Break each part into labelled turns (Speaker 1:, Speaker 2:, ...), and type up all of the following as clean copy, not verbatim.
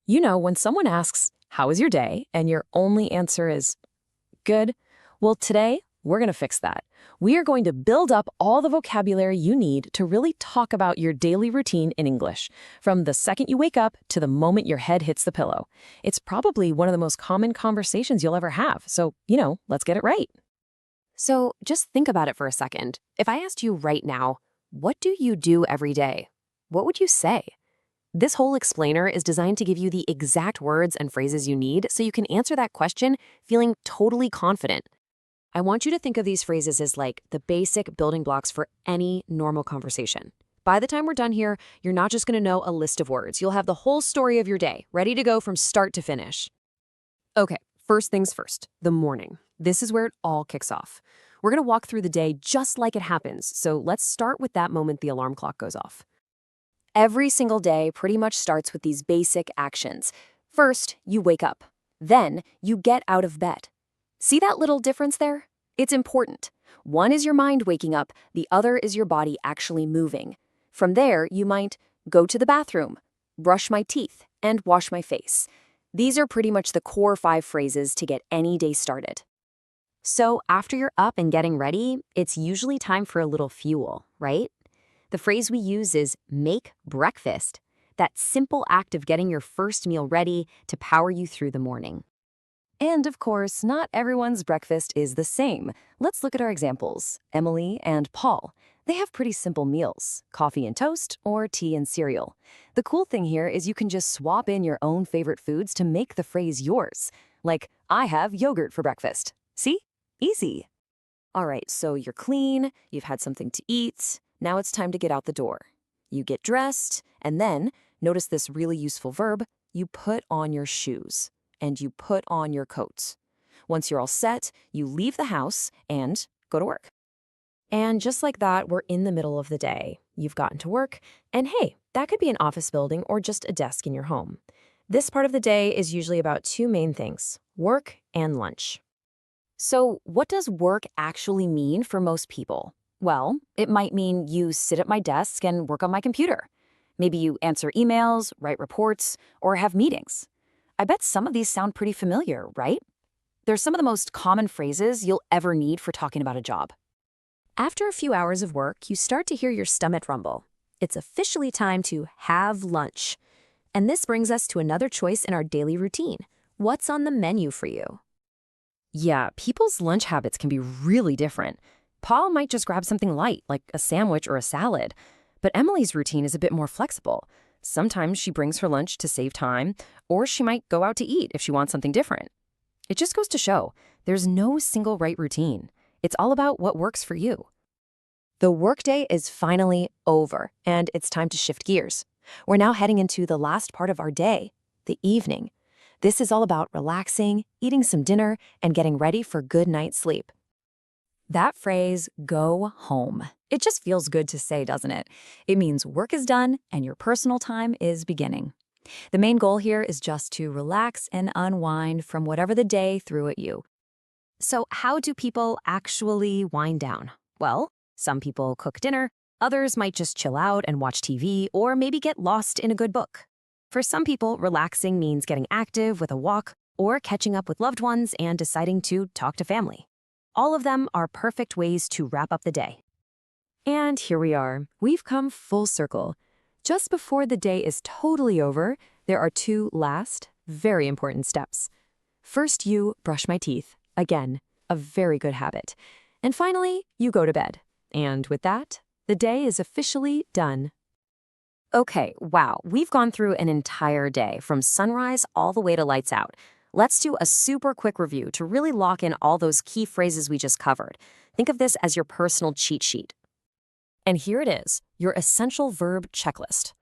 Speaker 1: You know, when someone asks, "How was your day?" and your only answer is, "Good." Well, today, we're going to fix that. We are going to build up all the vocabulary you need to really talk about your daily routine in English, from the second you wake up to the moment your head hits the pillow. It's probably one of the most common conversations you'll ever have, so, let's get it right.
Speaker 2: So just think about it for a second. If I asked you right now, what do you do every day? What would you say? This whole explainer is designed to give you the exact words and phrases you need so you can answer that question feeling totally confident. I want you to think of these phrases as like the basic building blocks for any normal conversation. By the time we're done here, you're not just going to know a list of words. You'll have the whole story of your day ready to go from start to finish. Okay, first things first, the morning. This is where it all kicks off. We're going to walk through the day just like it happens, so let's start with that moment the alarm clock goes off. Every single day pretty much starts with these basic actions. First, you wake up. Then, you get out of bed. See that little difference there? It's important. One is your mind waking up, the other is your body actually moving. From there, you might go to the bathroom, brush my teeth, and wash my face. These are pretty much the core 5 phrases to get any day started. So after you're up and getting ready, it's usually time for a little fuel, right? The phrase we use is make breakfast, that simple act of getting your first meal ready to power you through the morning. And of course, not everyone's breakfast is the same. Let's look at our examples. Emily and Paul. They have pretty simple meals, coffee and toast or tea and cereal. The cool thing here is you can just swap in your own favorite foods to make the phrase yours. Like, I have yogurt for breakfast. See? Easy. All right, so you're clean, you've had something to eat. Now it's time to get out the door. You get dressed, and then, notice this really useful verb, you put on your shoes, and you put on your coats. Once you're all set, you leave the house and go to work. And just like that, we're in the middle of the day. You've gotten to work, and hey, that could be an office building or just a desk in your home. This part of the day is usually about 2 main things, work and lunch. So, what does work actually mean for most people? Well, it might mean you sit at my desk and work on my computer. Maybe you answer emails, write reports, or have meetings. I bet some of these sound pretty familiar, right? They're some of the most common phrases you'll ever need for talking about a job. After a few hours of work, you start to hear your stomach rumble. It's officially time to have lunch. And this brings us to another choice in our daily routine. What's on the menu for you? Yeah, people's lunch habits can be really different. Paul might just grab something light, like a sandwich or a salad. But Emily's routine is a bit more flexible. Sometimes she brings her lunch to save time, or she might go out to eat if she wants something different. It just goes to show, there's no single right routine. It's all about what works for you. The workday is finally over, and it's time to shift gears. We're now heading into the last part of our day, the evening. This is all about relaxing, eating some dinner, and getting ready for good night's sleep. That phrase, go home. It just feels good to say, doesn't it? It means work is done and your personal time is beginning. The main goal here is just to relax and unwind from whatever the day threw at you. So how do people actually wind down? Well, some people cook dinner, others might just chill out and watch TV or maybe get lost in a good book. For some people, relaxing means getting active with a walk or catching up with loved ones and deciding to talk to family. All of them are perfect ways to wrap up the day. And here we are. We've come full circle. Just before the day is totally over, there are 2 last, very important steps. First, you brush my teeth. Again, a very good habit. And finally, you go to bed. And with that, the day is officially done. Okay, wow, we've gone through an entire day, from sunrise all the way to lights out. Let's do a super quick review to really lock in all those key phrases we just covered. Think of this as your personal cheat sheet. And here it is, your essential verb checklist.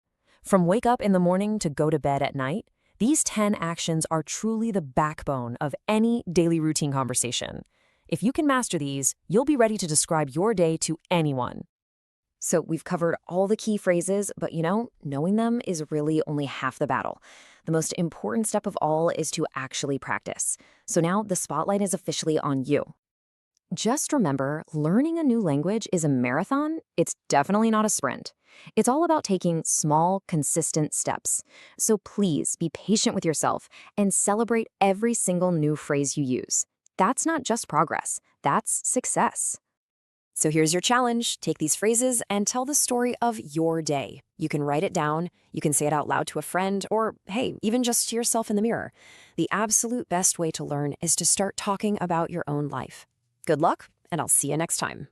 Speaker 2: From wake up in the morning to go to bed at night, these 10 actions are truly the backbone of any daily routine conversation. If you can master these, you'll be ready to describe your day to anyone. So we've covered all the key phrases, but knowing them is really only half the battle. The most important step of all is to actually practice. So now the spotlight is officially on you.
Speaker 1: Just remember, learning a new language is a marathon. It's definitely not a sprint. It's all about taking small, consistent steps. So please be patient with yourself and celebrate every single new phrase you use. That's not just progress, that's success.
Speaker 2: So here's your challenge. Take these phrases and tell the story of your day. You can write it down, you can say it out loud to a friend, or hey, even just to yourself in the mirror. The absolute best way to learn is to start talking about your own life. Good luck, and I'll see you next time.